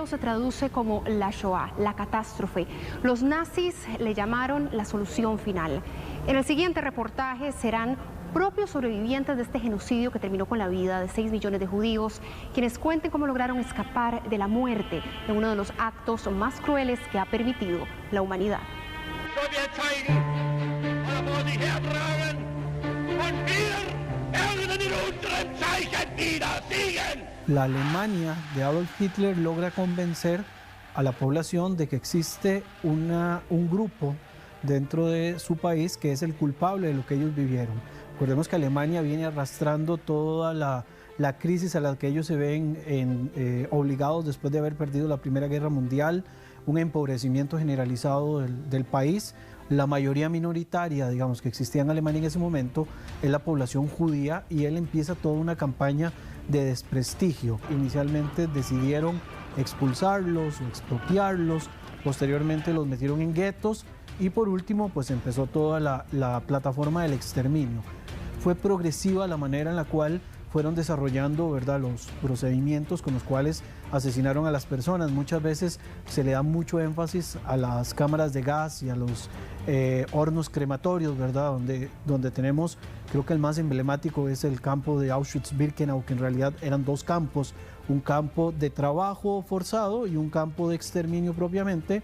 hebreo se traduce como la Shoah, la catástrofe. Los nazis le llamaron la solución final. En el siguiente reportaje serán propios sobrevivientes de este genocidio que terminó con la vida de 6 millones de judíos, quienes cuenten cómo lograron escapar de la muerte en uno de los actos más crueles que ha permitido la humanidad. La Alemania de Adolf Hitler logra convencer a la población de que existe un grupo dentro de su país que es el culpable de lo que ellos vivieron. Recordemos que Alemania viene arrastrando toda la crisis a la que ellos se ven obligados después de haber perdido la Primera Guerra Mundial, un empobrecimiento generalizado del país. La mayoría minoritaria, digamos, que existía en Alemania en ese momento es la población judía, y él empieza toda una campaña de desprestigio. Inicialmente decidieron expulsarlos o expropiarlos, posteriormente los metieron en guetos y por último pues empezó toda la plataforma del exterminio. Fue progresiva la manera en la cual fueron desarrollando, ¿verdad?, los procedimientos con los cuales asesinaron a las personas. Muchas veces se le da mucho énfasis a las cámaras de gas y a los hornos crematorios, ¿verdad?, donde tenemos, creo que el más emblemático es el campo de Auschwitz-Birkenau, que en realidad eran 2 campos, un campo de trabajo forzado y un campo de exterminio propiamente.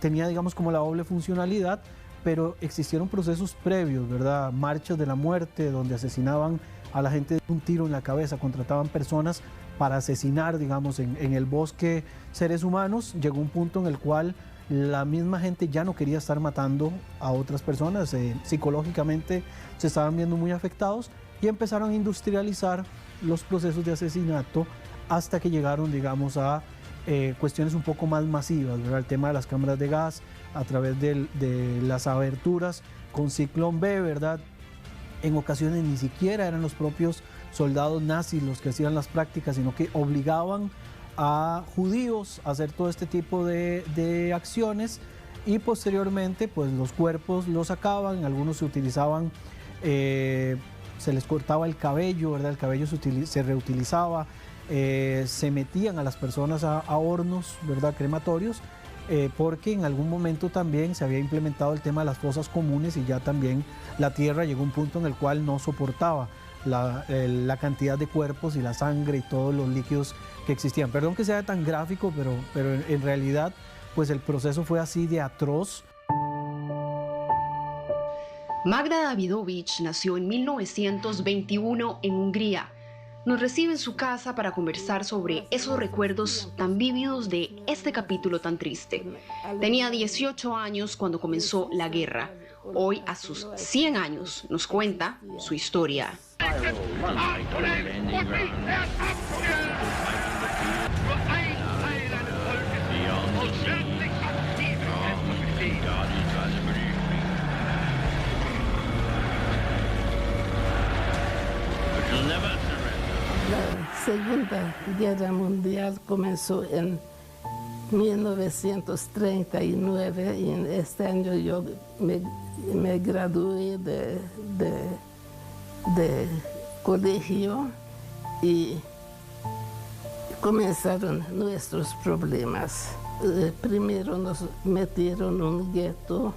Tenía, digamos, como la doble funcionalidad, pero existieron procesos previos, ¿verdad?, marchas de la muerte, donde asesinaban a la gente de un tiro en la cabeza, contrataban personas para asesinar, digamos, en el bosque seres humanos. Llegó un punto en el cual la misma gente ya no quería estar matando a otras personas, psicológicamente se estaban viendo muy afectados y empezaron a industrializar los procesos de asesinato hasta que llegaron, digamos, a cuestiones un poco más masivas, ¿verdad? El tema de las cámaras de gas a través de las aberturas con ciclón B, ¿verdad? En ocasiones ni siquiera eran los propios soldados nazis los que hacían las prácticas, sino que obligaban a judíos a hacer todo este tipo de acciones, y posteriormente pues los cuerpos los sacaban, algunos se utilizaban, se les cortaba el cabello, ¿verdad? El cabello se reutilizaba, se metían a las personas a hornos, ¿verdad?, crematorios, porque en algún momento también se había implementado el tema de las fosas comunes y ya también la tierra llegó a un punto en el cual no soportaba la cantidad de cuerpos y la sangre y todos los líquidos que existían. Perdón que sea tan gráfico, pero en realidad pues el proceso fue así de atroz. Magda Davidovich nació en 1921 en Hungría. Nos recibe en su casa para conversar sobre esos recuerdos tan vívidos de este capítulo tan triste. Tenía 18 años cuando comenzó la guerra. Hoy, a sus 100 años, nos cuenta su historia. La Segunda Guerra Mundial comenzó en 1939 y en este año yo me gradué de colegio y comenzaron nuestros problemas. Primero nos metieron en un gueto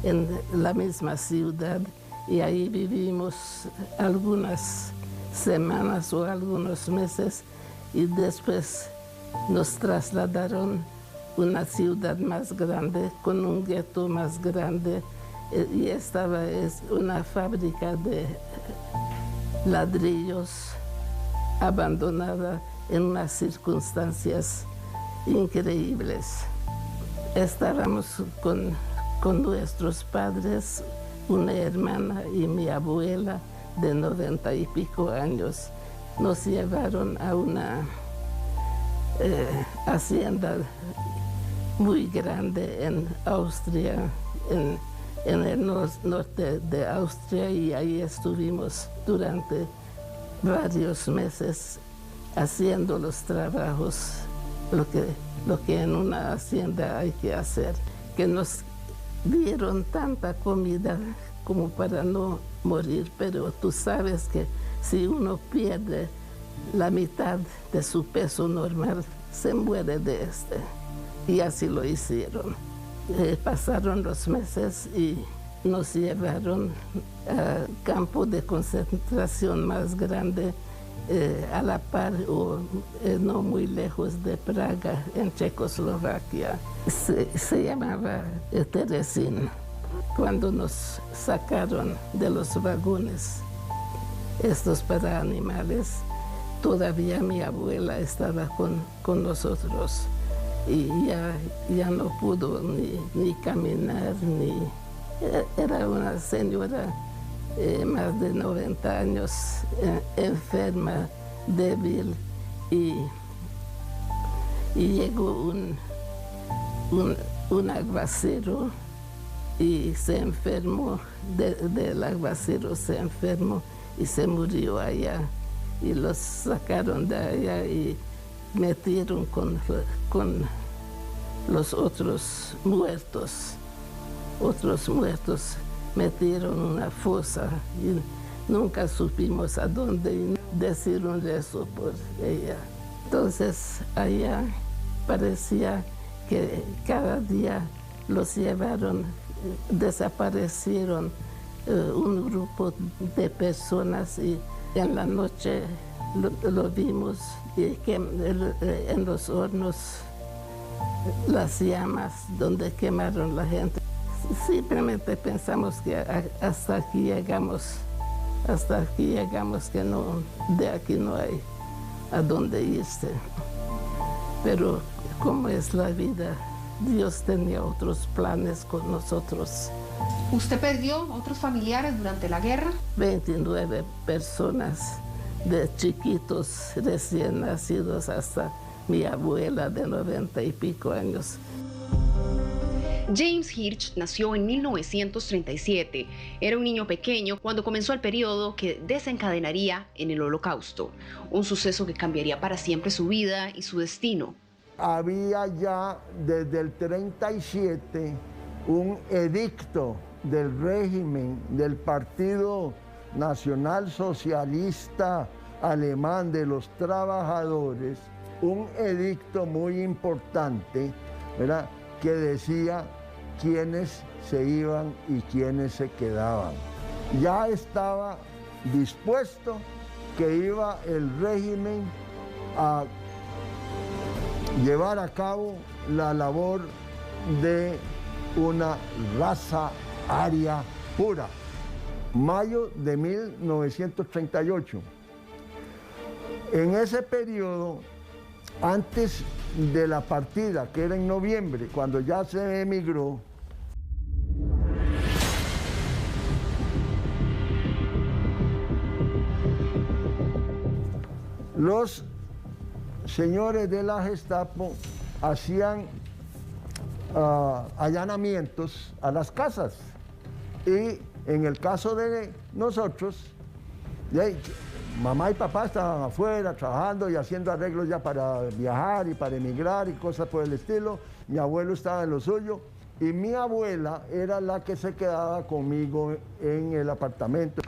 en la misma ciudad y ahí vivimos algunas semanas o algunos meses y después nos trasladaron a una ciudad más grande con un gueto más grande y estaba una fábrica de ladrillos abandonada en unas circunstancias increíbles. Estábamos con nuestros padres, una hermana y mi abuela de 90 y pico años. Nos llevaron a una hacienda muy grande en Austria, en el norte de Austria, y ahí estuvimos durante varios meses haciendo los trabajos, lo que en una hacienda hay que hacer, que nos dieron tanta comida como para no morir, pero tú sabes que si uno pierde la mitad de su peso normal, se muere de este. Y así lo hicieron. Pasaron los meses y nos llevaron al campo de concentración más grande, a la par o no muy lejos de Praga, en Checoslovaquia. Se llamaba Terezín. Cuando nos sacaron de los vagones estos para animales, todavía mi abuela estaba con nosotros y ya no pudo ni caminar, era una señora más de 90 años, enferma, débil, y llegó un aguacero y se enfermó, del aguacero se enfermó y se murió allá. Y los sacaron de allá y metieron con los otros muertos. Otros muertos metieron una fosa y nunca supimos a dónde decir un rezo por ella. Entonces allá parecía que cada día los llevaron, desaparecieron un grupo de personas y en la noche lo vimos y que en los hornos las llamas donde quemaron la gente. Simplemente pensamos que hasta aquí llegamos, que no, de aquí no hay a dónde irse. Pero como es la vida, Dios tenía otros planes con nosotros. ¿Usted perdió otros familiares durante la guerra? 29 personas, de chiquitos recién nacidos hasta mi abuela de 90 y pico años. James Hirsch nació en 1937. Era un niño pequeño cuando comenzó el periodo que desencadenaría en el Holocausto, un suceso que cambiaría para siempre su vida y su destino. Había ya desde el 37 un edicto del régimen del Partido Nacional Socialista Alemán de los Trabajadores, un edicto muy importante, ¿verdad?, que decía quiénes se iban y quiénes se quedaban. Ya estaba dispuesto que iba el régimen a llevar a cabo la labor de una raza aria pura. Mayo de 1938. En ese periodo, antes de la partida, que era en noviembre, cuando ya se emigró, los señores de la Gestapo hacían allanamientos a las casas. Y en el caso de nosotros, mamá y papá estaban afuera trabajando y haciendo arreglos ya para viajar y para emigrar y cosas por el estilo. Mi abuelo estaba en lo suyo y mi abuela era la que se quedaba conmigo en el apartamento.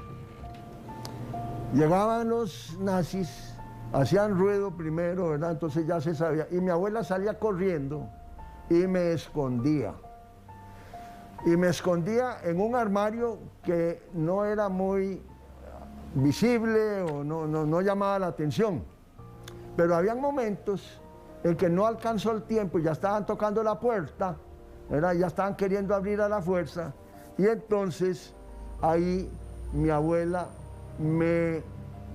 Llegaban los nazis, hacían ruido primero, ¿verdad? Entonces ya se sabía. Y mi abuela salía corriendo y me escondía. Y me escondía en un armario que no era muy visible o no llamaba la atención. Pero habían momentos en que no alcanzó el tiempo, ya estaban tocando la puerta, ¿verdad?, ya estaban queriendo abrir a la fuerza. Y entonces ahí mi abuela me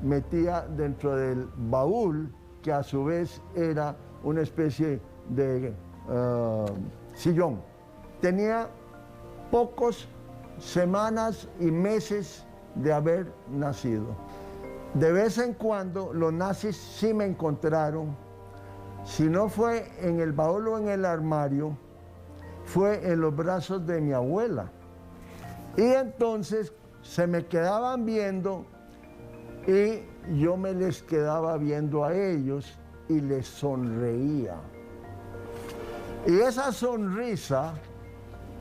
metía dentro del baúl, que a su vez era una especie de sillón. Tenía pocas semanas y meses de haber nacido. De vez en cuando los nazis sí me encontraron. Si no fue en el baúl o en el armario, fue en los brazos de mi abuela. Y entonces se me quedaban viendo y yo me les quedaba viendo a ellos y les sonreía. Y esa sonrisa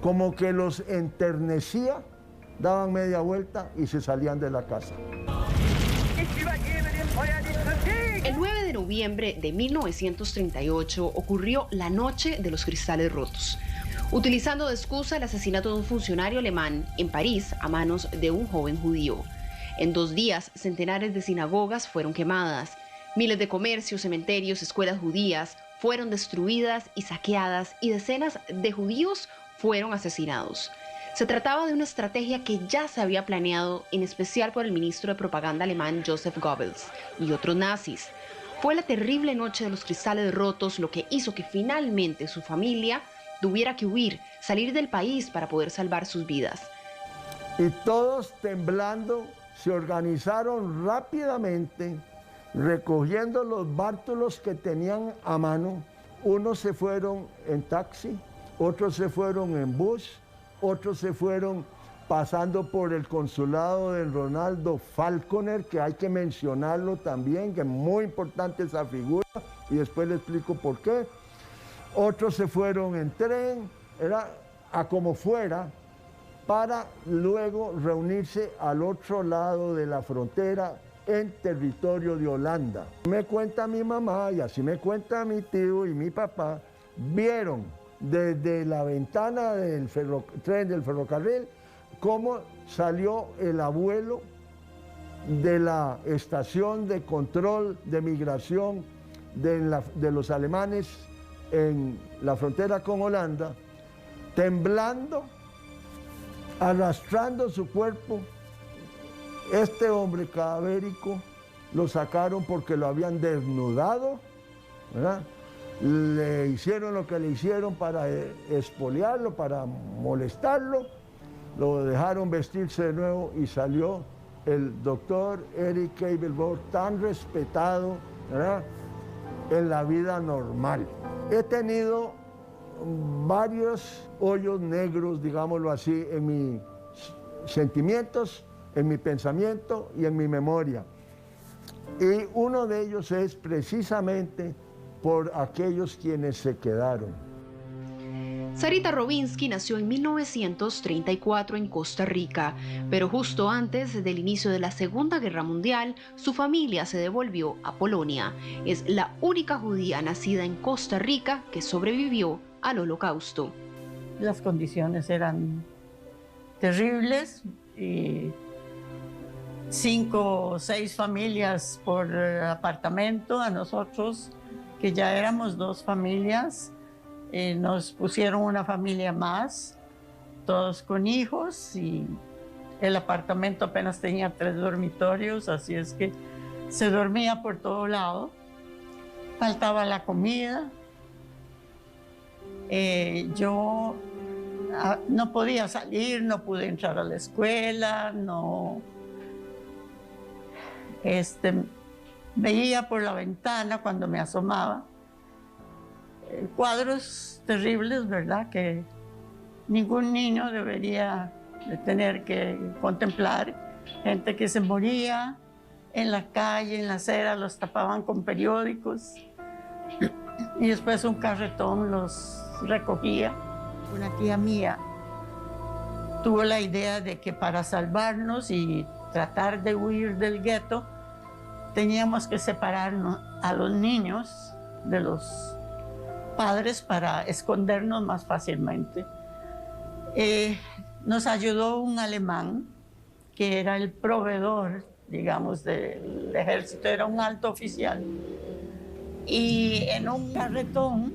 como que los enternecía, daban media vuelta y se salían de la casa. El 9 de noviembre de 1938 ocurrió la Noche de los Cristales Rotos, utilizando de excusa el asesinato de un funcionario alemán en París a manos de un joven judío. En 2 días, centenares de sinagogas fueron quemadas, miles de comercios, cementerios, escuelas judías fueron destruidas y saqueadas y decenas de judíos fueron asesinados. Se trataba de una estrategia que ya se había planeado, en especial por el ministro de propaganda alemán Joseph Goebbels y otros nazis. Fue la terrible Noche de los Cristales Rotos lo que hizo que finalmente su familia tuviera que huir, salir del país para poder salvar sus vidas. Y todos temblando se organizaron rápidamente, recogiendo los bártulos que tenían a mano. Unos se fueron en taxi, otros se fueron en bus, otros se fueron pasando por el consulado de Ronaldo Falconer, que hay que mencionarlo también, que es muy importante esa figura, y después le explico por qué. Otros se fueron en tren, era a como fuera, para luego reunirse al otro lado de la frontera, en territorio de Holanda. Me cuenta mi mamá, y así me cuenta mi tío y mi papá, vieron desde la ventana del tren del ferrocarril cómo salió el abuelo de la estación de control de migración de los alemanes en la frontera con Holanda, temblando, arrastrando su cuerpo. Este hombre cadavérico lo sacaron porque lo habían desnudado, ¿verdad? Le hicieron lo que le hicieron para expoliarlo, para molestarlo, lo dejaron vestirse de nuevo y salió el doctor Erich Kaeperbock, tan respetado, ¿verdad?, en la vida normal. He tenido varios hoyos negros, digámoslo así, en mis sentimientos, en mi pensamiento y en mi memoria. Y uno de ellos es precisamente por aquellos quienes se quedaron. Sarita Robinsky nació en 1934 en Costa Rica, pero justo antes del inicio de la Segunda Guerra Mundial, su familia se devolvió a Polonia. Es la única judía nacida en Costa Rica que sobrevivió al Holocausto. Las condiciones eran terribles y 5 o 6 familias por apartamento. A nosotros, que ya éramos 2 familias, nos pusieron una familia más, todos con hijos, y el apartamento apenas tenía 3 dormitorios, así es que se dormía por todo lado, faltaba la comida. Yo no podía salir, no pude entrar a la escuela, veía por la ventana cuando me asomaba cuadros terribles, ¿verdad?, que ningún niño debería de tener que contemplar. Gente que se moría en la calle, en la acera, los tapaban con periódicos y después un carretón los recogía. Una tía mía tuvo la idea de que para salvarnos y tratar de huir del gueto teníamos que separarnos a los niños de los padres para escondernos más fácilmente. Nos ayudó un alemán que era el proveedor, digamos, del ejército, era un alto oficial, y en un carretón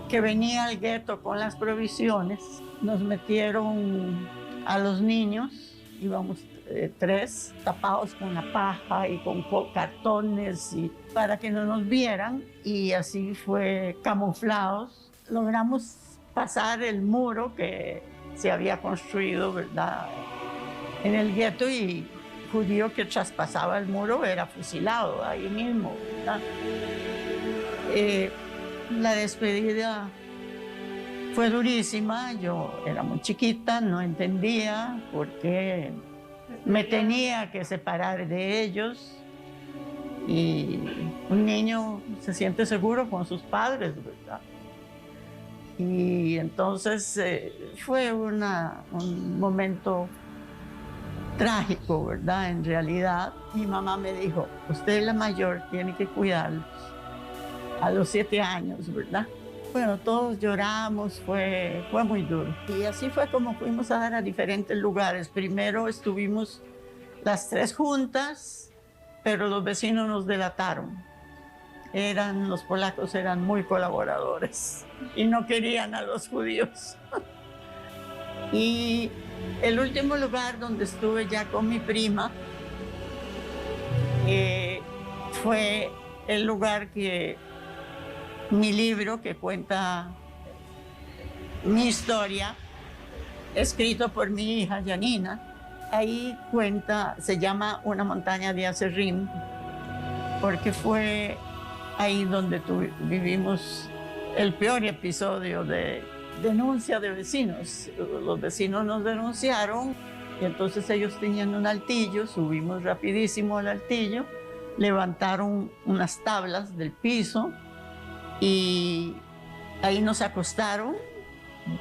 que venía al gueto con las provisiones, nos metieron a los niños, íbamos 3 tapados con la paja y con cartones para que no nos vieran, y así fue, camuflados. Logramos pasar el muro que se había construido, ¿verdad?, en el gueto, y judío que traspasaba el muro era fusilado ahí mismo, ¿verdad? La despedida fue durísima. Yo era muy chiquita, no entendía por qué me tenía que separar de ellos, y un niño se siente seguro con sus padres, ¿verdad? Y entonces fue un momento trágico, ¿verdad? En realidad, mi mamá me dijo, usted es la mayor, tiene que cuidarlos. A los 7 años, ¿verdad? Bueno, todos lloramos, fue muy duro. Y así fue como fuimos a dar a diferentes lugares. Primero estuvimos las 3 juntas, pero los vecinos nos delataron. Los polacos eran muy colaboradores y no querían a los judíos. Y el último lugar donde estuve ya con mi prima fue el lugar que mi libro, que cuenta mi historia, escrito por mi hija Janina. Ahí cuenta, se llama Una montaña de Aserrim, porque fue ahí donde vivimos el peor episodio de denuncia de vecinos. Los vecinos nos denunciaron y entonces ellos tenían un altillo, subimos rapidísimo al altillo, levantaron unas tablas del piso y ahí nos acostaron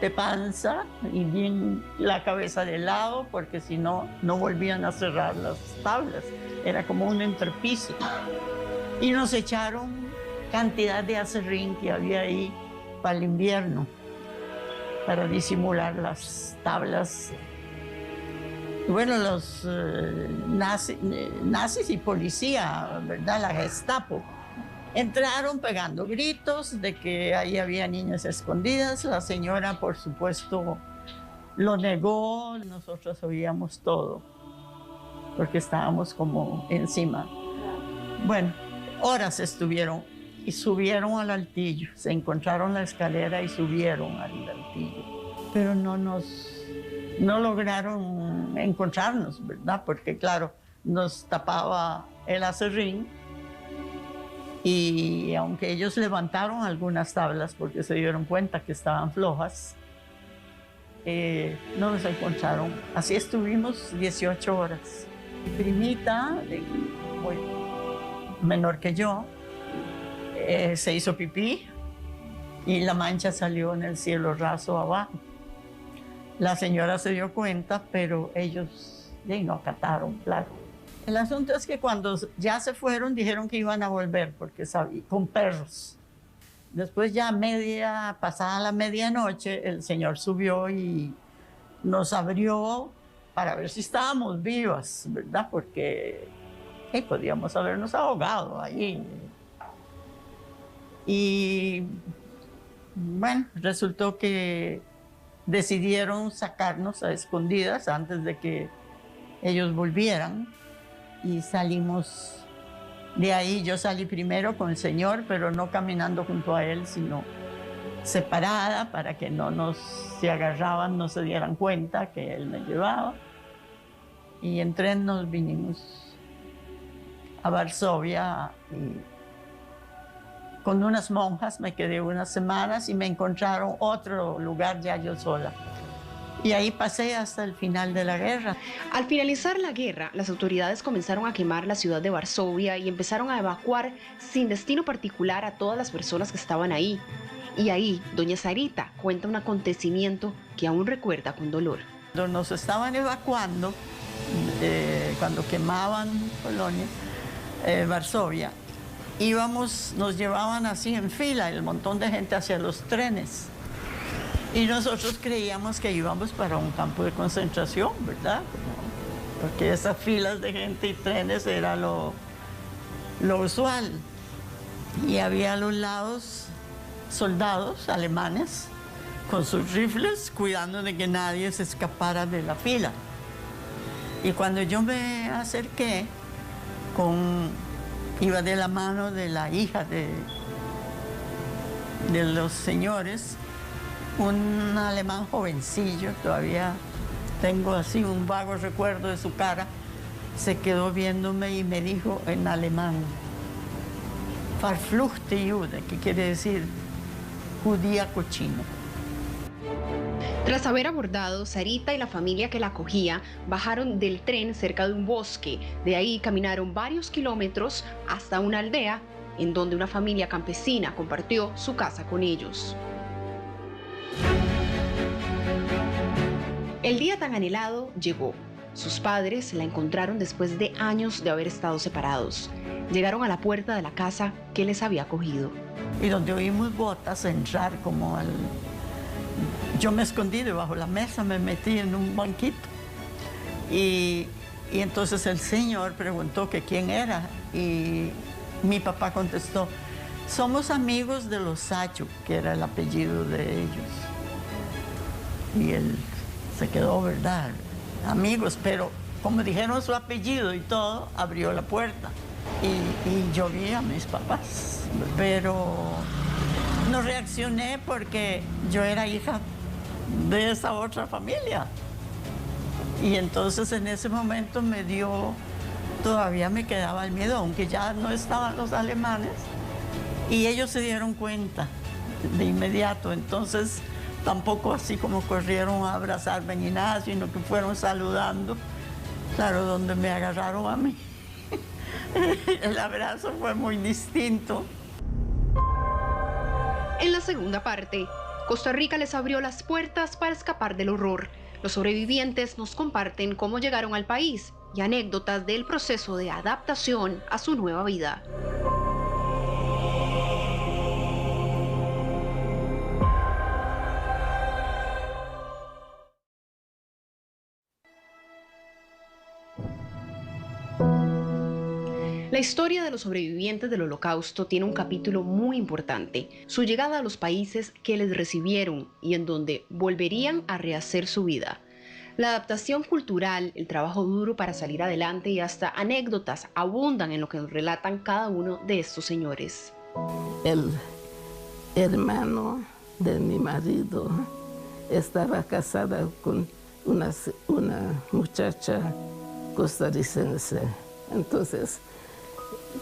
de panza y bien la cabeza de lado, porque si no, no volvían a cerrar las tablas. Era como un entrepiso. Y nos echaron cantidad de aserrín que había ahí para el invierno, para disimular las tablas. Y bueno, los nazis y policía, ¿verdad? La Gestapo. Entraron pegando gritos de que ahí había niñas escondidas. La señora, por supuesto, lo negó. Nosotros oíamos todo, porque estábamos como encima. Bueno, horas estuvieron y subieron al altillo. Se encontraron la escalera y subieron al altillo. Pero no lograron encontrarnos, ¿verdad? Porque, claro, nos tapaba el aserrín. Y aunque ellos levantaron algunas tablas porque se dieron cuenta que estaban flojas, no nos encontraron. Así estuvimos 18 horas. Mi primita, muy menor que yo, se hizo pipí y la mancha salió en el cielo raso abajo. La señora se dio cuenta, pero ellos no acataron, claro. El asunto es que cuando ya se fueron, dijeron que iban a volver, porque con perros. Después ya pasada la medianoche, el señor subió y nos abrió para ver si estábamos vivas, ¿verdad? Porque podíamos habernos ahogado ahí. Y bueno, resultó que decidieron sacarnos a escondidas antes de que ellos volvieran. Y salimos de ahí. Yo salí primero con el señor, pero no caminando junto a él, sino separada para que si agarraban, no se dieran cuenta que él me llevaba. Y en tren nos vinimos a Varsovia y con unas monjas me quedé unas semanas y me encontraron otro lugar ya yo sola. Y ahí pasé hasta el final de la guerra. Al finalizar la guerra, las autoridades comenzaron a quemar la ciudad de Varsovia y empezaron a evacuar sin destino particular a todas las personas que estaban ahí. Y ahí, doña Sarita cuenta un acontecimiento que aún recuerda con dolor. Cuando nos estaban evacuando, cuando quemaban Polonia, Varsovia, nos llevaban así en fila, el montón de gente hacia los trenes. Y nosotros creíamos que íbamos para un campo de concentración, ¿verdad? Porque esas filas de gente y trenes era lo usual. Y había a los lados soldados alemanes con sus rifles cuidando de que nadie se escapara de la fila. Y cuando yo me acerqué, iba de la mano de la hija de los señores, un alemán jovencillo, todavía tengo así un vago recuerdo de su cara, se quedó viéndome y me dijo en alemán, "Verfluchte Jude", que quiere decir judía cochino. Tras haber abordado, Sarita y la familia que la acogía bajaron del tren cerca de un bosque. De ahí caminaron varios kilómetros hasta una aldea en donde una familia campesina compartió su casa con ellos. El día tan anhelado llegó. Sus padres la encontraron después de años de haber estado separados. Llegaron a la puerta de la casa que les había acogido. Y donde oímos botas entrar como al... Yo me escondí debajo de la mesa, me metí en un banquito. Y entonces el señor preguntó que quién era. Y mi papá contestó, somos amigos de los Sacho, que era el apellido de ellos. Y él se quedó, ¿verdad? Amigos, pero como dijeron su apellido y todo, abrió la puerta. Y yo vi a mis papás, pero no reaccioné porque yo era hija de esa otra familia. Y entonces en ese momento me dio, todavía me quedaba el miedo, aunque ya no estaban los alemanes. Y ellos se dieron cuenta de inmediato, entonces tampoco así como corrieron a abrazarme ni nada, sino que fueron saludando. Claro, donde me agarraron a mí. El abrazo fue muy distinto. En la segunda parte, Costa Rica les abrió las puertas para escapar del horror. Los sobrevivientes nos comparten cómo llegaron al país y anécdotas del proceso de adaptación a su nueva vida. La historia de los sobrevivientes del Holocausto tiene un capítulo muy importante, su llegada a los países que les recibieron y en donde volverían a rehacer su vida. La adaptación cultural, el trabajo duro para salir adelante y hasta anécdotas abundan en lo que nos relatan cada uno de estos señores. El hermano de mi marido estaba casada con una muchacha costarricense. Entonces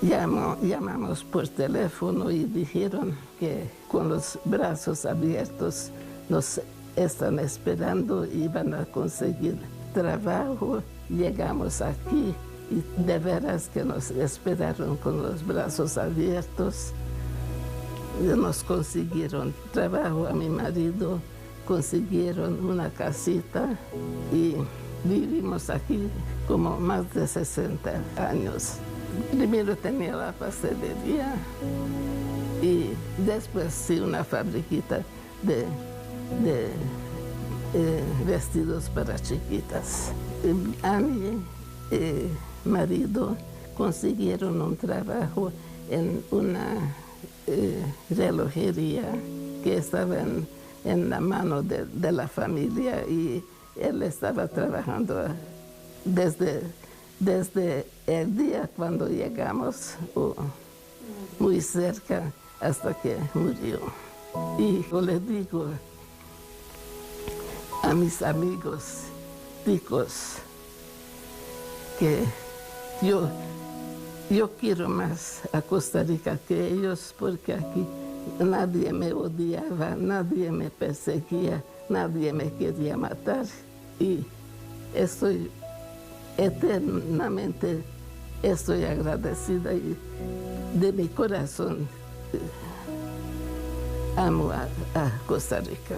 llamamos por teléfono y dijeron que con los brazos abiertos nos están esperando y van a conseguir trabajo. Llegamos aquí y de veras que nos esperaron con los brazos abiertos. Nos consiguieron trabajo a mi marido, consiguieron una casita y vivimos aquí como más de 60 años. Primero tenía la pastelería y después sí una fabriquita de vestidos para chiquitas. A mi marido consiguieron un trabajo en una relojería que estaba en la mano de la familia y él estaba trabajando desde el día cuando llegamos, muy cerca, hasta que murió. Y yo le digo a mis amigos ticos que yo quiero más a Costa Rica que ellos, porque aquí nadie me odiaba, nadie me perseguía, nadie me quería matar. Y eternamente estoy agradecida y de mi corazón amo a Costa Rica.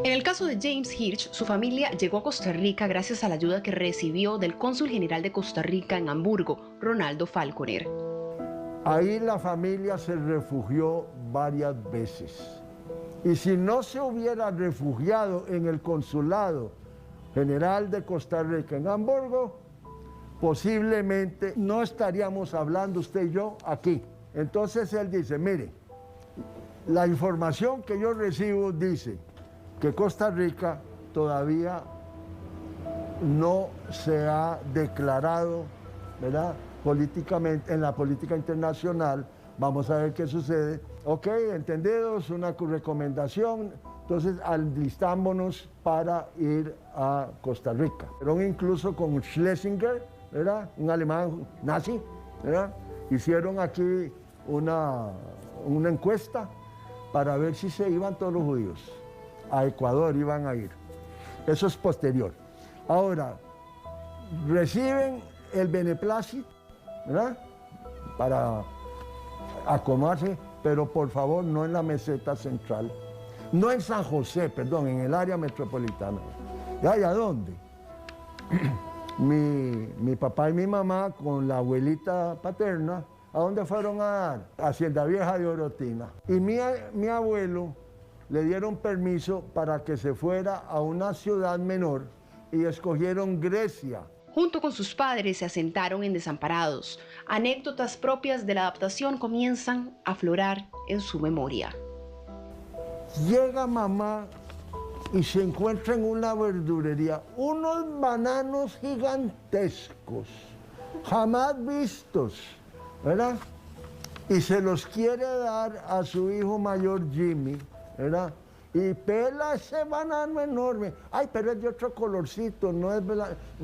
En el caso de James Hirsch, su familia llegó a Costa Rica gracias a la ayuda que recibió del cónsul general de Costa Rica en Hamburgo, Ronaldo Falconer. Ahí la familia se refugió varias veces. Y si no se hubiera refugiado en el consulado general de Costa Rica en Hamburgo, posiblemente no estaríamos hablando usted y yo aquí. Entonces él dice, mire, la información que yo recibo dice que Costa Rica todavía no se ha declarado, ¿verdad?, políticamente, en la política internacional. Vamos a ver qué sucede. Ok, entendidos, una recomendación. Entonces, alistámonos para ir a Costa Rica. Pero incluso con Schlesinger, ¿verdad?, un alemán nazi, ¿verdad?, hicieron aquí una encuesta para ver si se iban todos los judíos. A Ecuador iban a ir. Eso es posterior. Ahora, reciben el beneplácito, ¿verdad?, para acomodarse, pero por favor no en la meseta central, no en San José, perdón, en el área metropolitana. ¿Y a dónde? mi papá y mi mamá con la abuelita paterna, ¿a dónde fueron a dar? A Hacienda Vieja de Orotina. Y mi abuelo le dieron permiso para que se fuera a una ciudad menor y escogieron Grecia. Junto con sus padres se asentaron en Desamparados. Anécdotas propias de la adaptación comienzan a aflorar en su memoria. Llega mamá y se encuentra en una verdurería unos bananos gigantescos, jamás vistos, ¿verdad? Y se los quiere dar a su hijo mayor Jimmy, ¿verdad? Y pela ese banano enorme. Ay, pero es de otro colorcito, no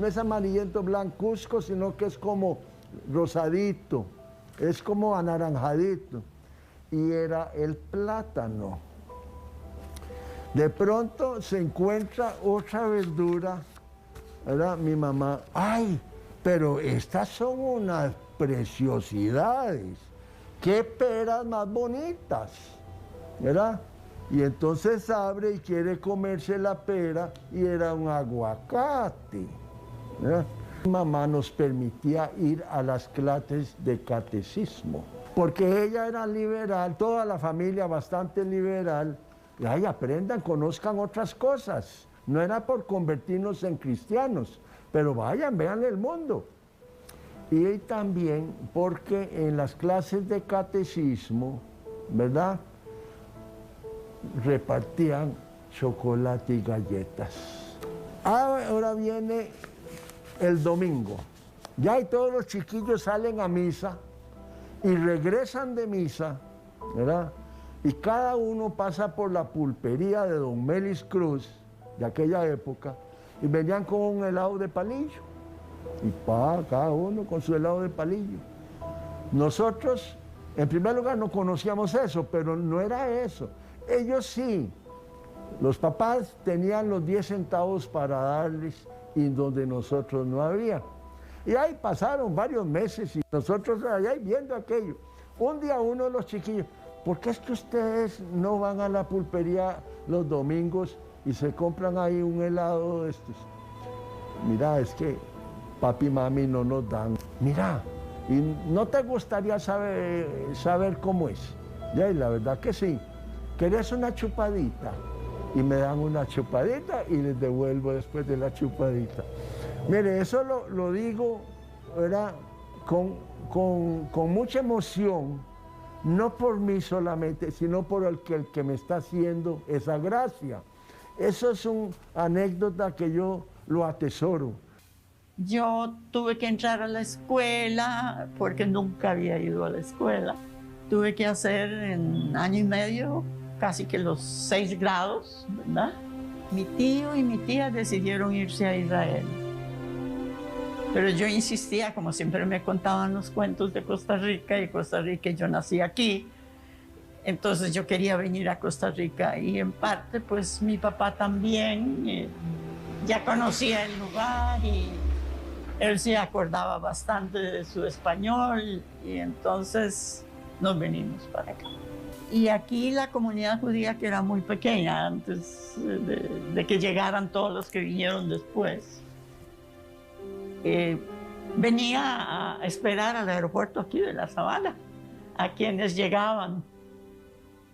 es amarillento blancuzco, sino que es como rosadito, es como anaranjadito. Y era el plátano. De pronto se encuentra otra verdura, ¿verdad? Mi mamá, ay, pero estas son unas preciosidades, qué peras más bonitas, ¿verdad? Y entonces abre y quiere comerse la pera y era un aguacate, ¿verdad? Mi mamá nos permitía ir a las clases de catecismo, porque ella era liberal, toda la familia bastante liberal. Y ay, aprendan, conozcan otras cosas. No era por convertirnos en cristianos, pero vayan, vean el mundo. Y también porque en las clases de catecismo, ¿verdad?, repartían chocolate y galletas. Ahora viene el domingo. Ya y todos los chiquillos salen a misa y regresan de misa, ¿verdad? Y cada uno pasa por la pulpería de Don Melis Cruz, de aquella época, y venían con un helado de palillo. Y cada uno con su helado de palillo. Nosotros, en primer lugar, no conocíamos eso, pero no era eso. Ellos sí. Los papás tenían los 10 centavos para darles y donde nosotros no había. Y ahí pasaron varios meses y nosotros allá viendo aquello. Un día uno de los chiquillos, ¿por qué es que ustedes no van a la pulpería los domingos y se compran ahí un helado de estos? Mira, es que papi y mami no nos dan. Mira, ¿y no te gustaría saber cómo es? Ya, y la verdad que sí. ¿Querés una chupadita? Y me dan una chupadita y les devuelvo después de la chupadita. Mire, eso lo digo, ¿verdad?, con mucha emoción. No por mí solamente, sino por el que me está haciendo esa gracia. Eso es una anécdota que yo lo atesoro. Yo tuve que entrar a la escuela porque nunca había ido a la escuela. Tuve que hacer en año y medio casi que los 6 grados, ¿verdad? Mi tío y mi tía decidieron irse a Israel. Pero yo insistía, como siempre me contaban los cuentos de Costa Rica, y Costa Rica, yo nací aquí, entonces yo quería venir a Costa Rica, y en parte pues mi papá también ya conocía el lugar y él se acordaba bastante de su español, y entonces nos venimos para acá. Y aquí la comunidad judía, que era muy pequeña antes de que llegaran todos los que vinieron después, venía a esperar al aeropuerto aquí de La Sabana, a quienes llegaban.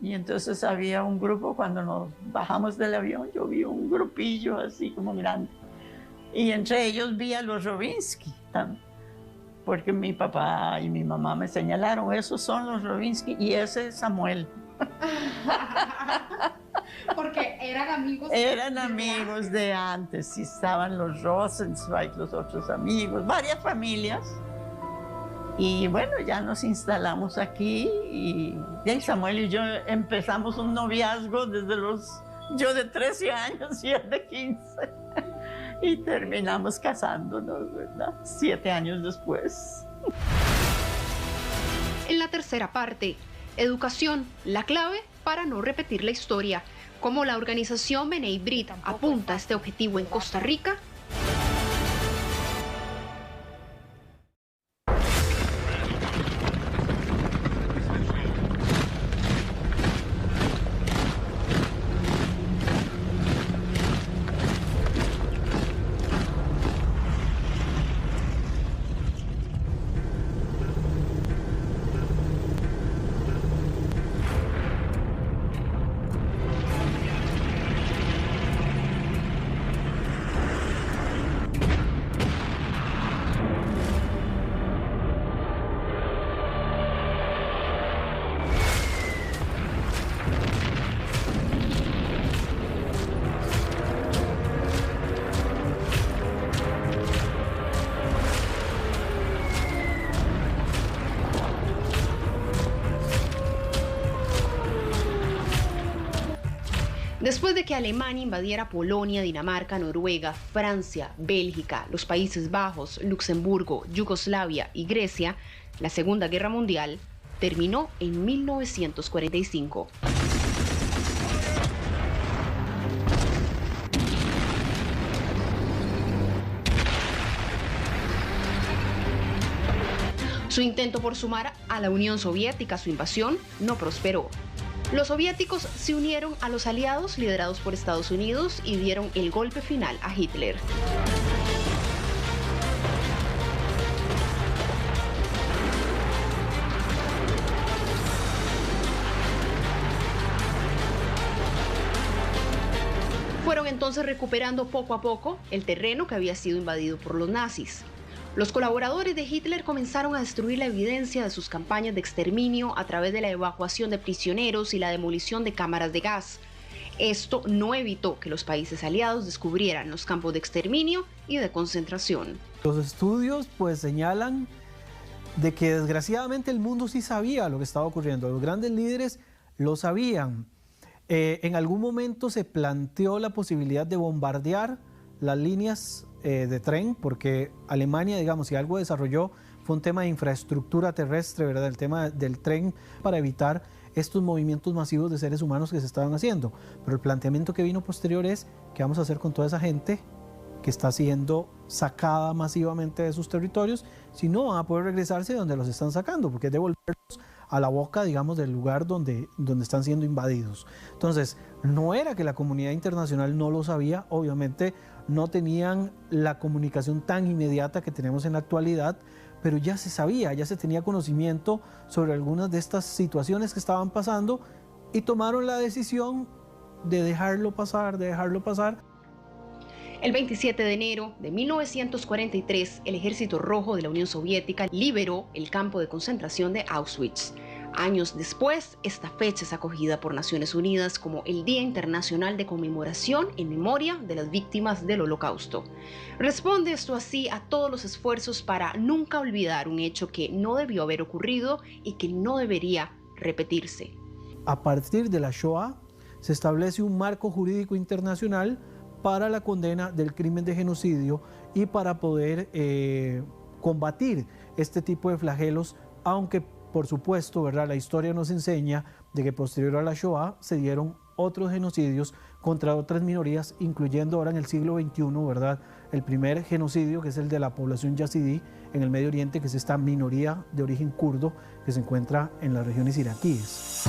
Y entonces había un grupo, cuando nos bajamos del avión, yo vi un grupillo así como grande. Y entre ellos vi a los Robinsky, porque mi papá y mi mamá me señalaron, esos son los Robinsky y ese es Samuel. Porque eran amigos. Eran amigos de antes, y estaban los Rosenzweig, los otros amigos, varias familias. Y bueno, ya nos instalamos aquí y Samuel y yo empezamos un noviazgo desde yo de 13 años y él de 15. Y terminamos casándonos, ¿verdad? 7 años después. En la tercera parte, educación, la clave para no repetir la historia. Cómo la organización B'nai B'rith apunta a este objetivo en Costa Rica. Después de que Alemania invadiera Polonia, Dinamarca, Noruega, Francia, Bélgica, los Países Bajos, Luxemburgo, Yugoslavia y Grecia, la Segunda Guerra Mundial terminó en 1945. Su intento por sumar a la Unión Soviética a su invasión no prosperó. Los soviéticos se unieron a los aliados liderados por Estados Unidos y dieron el golpe final a Hitler. Fueron entonces recuperando poco a poco el terreno que había sido invadido por los nazis. Los colaboradores de Hitler comenzaron a destruir la evidencia de sus campañas de exterminio a través de la evacuación de prisioneros y la demolición de cámaras de gas. Esto no evitó que los países aliados descubrieran los campos de exterminio y de concentración. Los estudios pues señalan de que desgraciadamente el mundo sí sabía lo que estaba ocurriendo. Los grandes líderes lo sabían. En algún momento se planteó la posibilidad de bombardear las líneas de tren, porque Alemania, digamos, si algo desarrolló fue un tema de infraestructura terrestre, ¿verdad? El tema del tren para evitar estos movimientos masivos de seres humanos que se estaban haciendo. Pero el planteamiento que vino posterior es: ¿qué vamos a hacer con toda esa gente que está siendo sacada masivamente de sus territorios? Si no, van a poder regresarse de donde los están sacando, porque es devolverlos a la boca, digamos, del lugar donde están siendo invadidos. Entonces, no era que la comunidad internacional no lo sabía, obviamente no tenían la comunicación tan inmediata que tenemos en la actualidad, pero ya se sabía, ya se tenía conocimiento sobre algunas de estas situaciones que estaban pasando y tomaron la decisión de dejarlo pasar, El 27 de enero de 1943, el Ejército Rojo de la Unión Soviética liberó el campo de concentración de Auschwitz. Años después, esta fecha es acogida por Naciones Unidas como el Día Internacional de Conmemoración en memoria de las víctimas del Holocausto. Responde esto así a todos los esfuerzos para nunca olvidar un hecho que no debió haber ocurrido y que no debería repetirse. A partir de la Shoah, se establece un marco jurídico internacional para la condena del crimen de genocidio y para poder combatir este tipo de flagelos, aunque por supuesto, ¿verdad?, la historia nos enseña de que posterior a la Shoah se dieron otros genocidios contra otras minorías, incluyendo ahora en el siglo XXI, ¿verdad?, el primer genocidio, que es el de la población yazidí en el Medio Oriente, que es esta minoría de origen kurdo que se encuentra en las regiones iraquíes.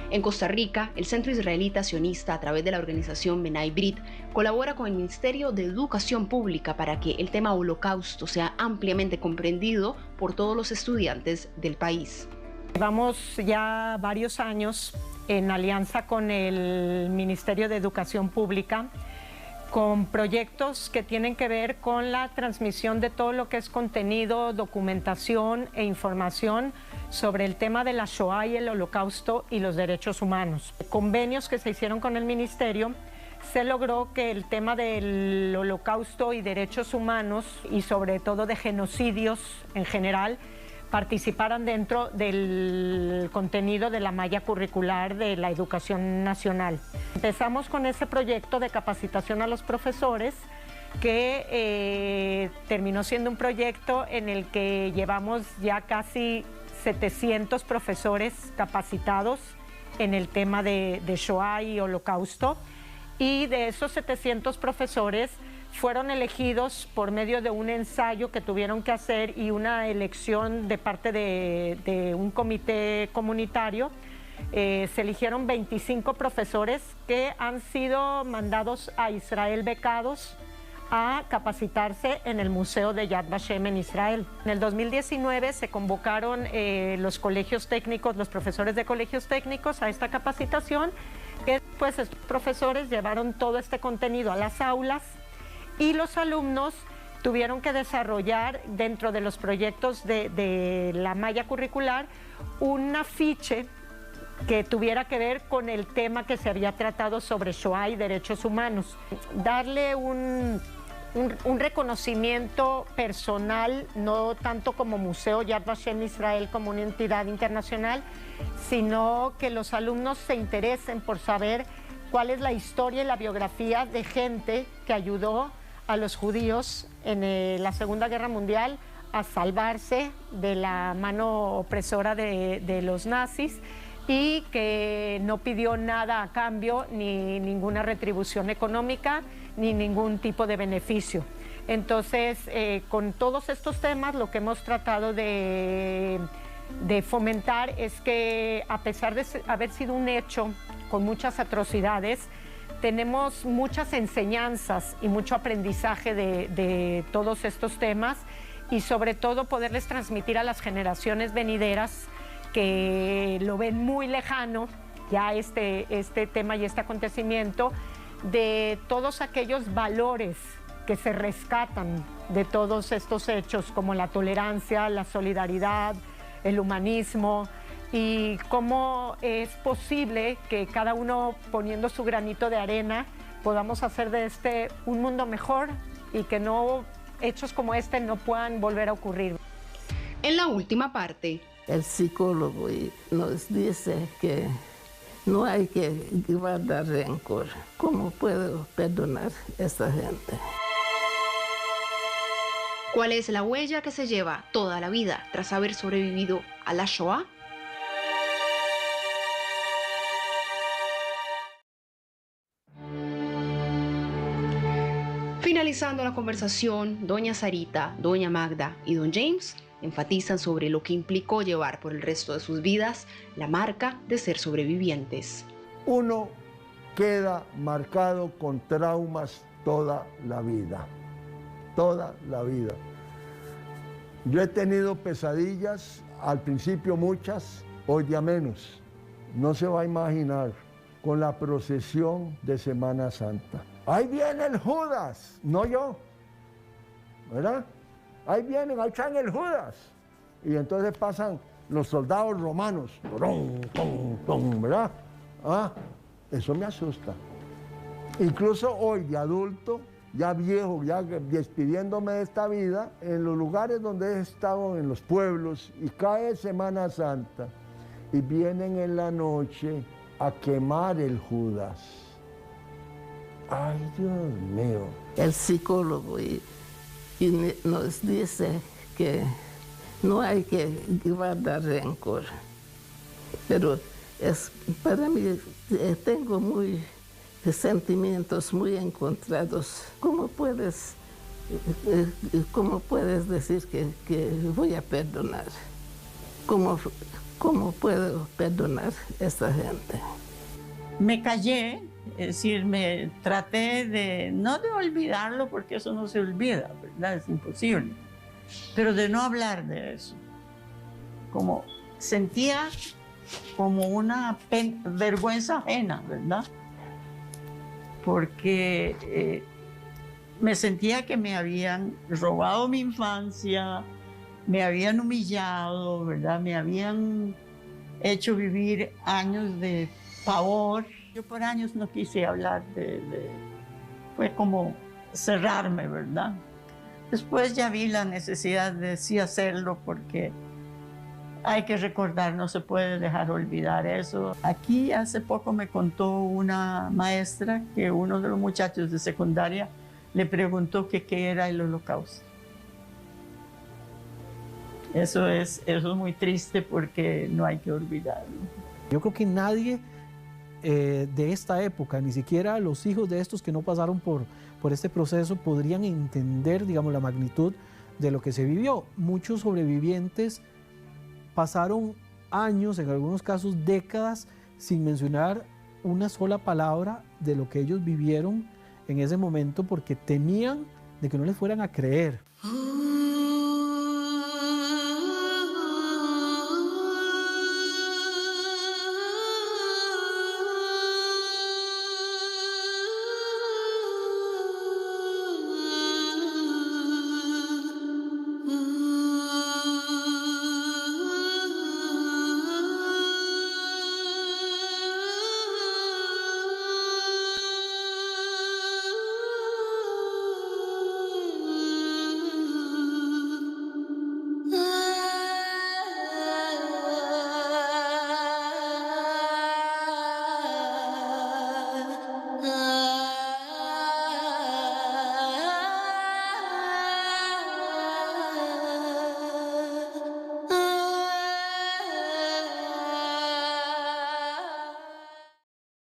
En Costa Rica, el Centro Israelita Sionista, a través de la organización B'nai B'rith, colabora con el Ministerio de Educación Pública para que el tema holocausto sea ampliamente comprendido por todos los estudiantes del país. Llevamos ya varios años en alianza con el Ministerio de Educación Pública, con proyectos que tienen que ver con la transmisión de todo lo que es contenido, documentación e información sobre el tema de la Shoah y el Holocausto y los derechos humanos. Convenios que se hicieron con el Ministerio, se logró que el tema del Holocausto y derechos humanos, y sobre todo de genocidios en general, participaran dentro del contenido de la malla curricular de la educación nacional. Empezamos con ese proyecto de capacitación a los profesores, que terminó siendo un proyecto en el que llevamos ya casi 700 profesores capacitados en el tema de Shoah y Holocausto, y de esos 700 profesores fueron elegidos por medio de un ensayo que tuvieron que hacer y una elección de parte de un comité comunitario. Se eligieron 25 profesores que han sido mandados a Israel becados a capacitarse en el Museo de Yad Vashem en Israel. En el 2019 se convocaron los colegios técnicos, los profesores de colegios técnicos a esta capacitación, que pues estos profesores llevaron todo este contenido a las aulas y los alumnos tuvieron que desarrollar dentro de los proyectos de la malla curricular un afiche que tuviera que ver con el tema que se había tratado sobre Shoah y derechos humanos. Darle un reconocimiento personal, no tanto como Museo Yad Vashem Israel como una entidad internacional, sino que los alumnos se interesen por saber cuál es la historia y la biografía de gente que ayudó a los judíos en la Segunda Guerra Mundial a salvarse de la mano opresora de los nazis y que no pidió nada a cambio, ni ninguna retribución económica, ni ningún tipo de beneficio. Entonces, con todos estos temas, lo que hemos tratado de fomentar es que, a pesar de haber sido un hecho con muchas atrocidades, tenemos muchas enseñanzas y mucho aprendizaje de todos estos temas, y sobre todo poderles transmitir a las generaciones venideras que lo ven muy lejano, ya este tema y este acontecimiento, de todos aquellos valores que se rescatan de todos estos hechos, como la tolerancia, la solidaridad, el humanismo, y cómo es posible que cada uno, poniendo su granito de arena, podamos hacer de este un mundo mejor y que no hechos como este no puedan volver a ocurrir. En la última parte, el psicólogo nos dice que no hay que guardar rencor. ¿Cómo puedo perdonar a esta gente? ¿cuál es la huella que se lleva toda la vida tras haber sobrevivido a la Shoah? Finalizando la conversación, doña Sarita, doña Magda y don James enfatizan sobre lo que implicó llevar por el resto de sus vidas la marca de ser sobrevivientes. Uno queda marcado con traumas toda la vida, toda la vida. Yo he tenido pesadillas, al principio muchas, hoy día menos. No se va a imaginar, con la procesión de Semana Santa. Ahí viene el Judas, no yo, ¿verdad? Ahí vienen, ahí traen el Judas. Y entonces pasan los soldados romanos, ¿verdad? Eso me asusta. Incluso hoy, de adulto, ya viejo, ya despidiéndome de esta vida, en los lugares donde he estado, en los pueblos, y cae Semana Santa, y vienen en la noche a quemar el Judas. Ay, Dios mío. El psicólogo nos dice que no hay que guardar rencor, pero para mí tengo sentimientos muy encontrados. ¿Cómo puedes decir que voy a perdonar? ¿Cómo puedo perdonar a esta gente? Me callé, es decir, me traté no de olvidarlo, porque eso no se olvida, ¿verdad? Es imposible, pero de no hablar de eso. Como sentía como una vergüenza ajena, ¿verdad? Porque me sentía que me habían robado mi infancia, me habían humillado, ¿verdad? Me habían hecho vivir años de pavor. Yo por años no quise hablar fue como cerrarme, ¿verdad? Después ya vi la necesidad de sí hacerlo, porque hay que recordar, no se puede dejar olvidar eso. Aquí hace poco me contó una maestra que uno de los muchachos de secundaria le preguntó que qué era el Holocausto. Eso es muy triste, porque no hay que olvidarlo. Yo creo que nadie de esta época, ni siquiera los hijos de estos que no pasaron por este proceso, podrían entender, digamos, la magnitud de lo que se vivió. Muchos sobrevivientes pasaron años, en algunos casos décadas, sin mencionar una sola palabra de lo que ellos vivieron en ese momento, porque temían de que no les fueran a creer.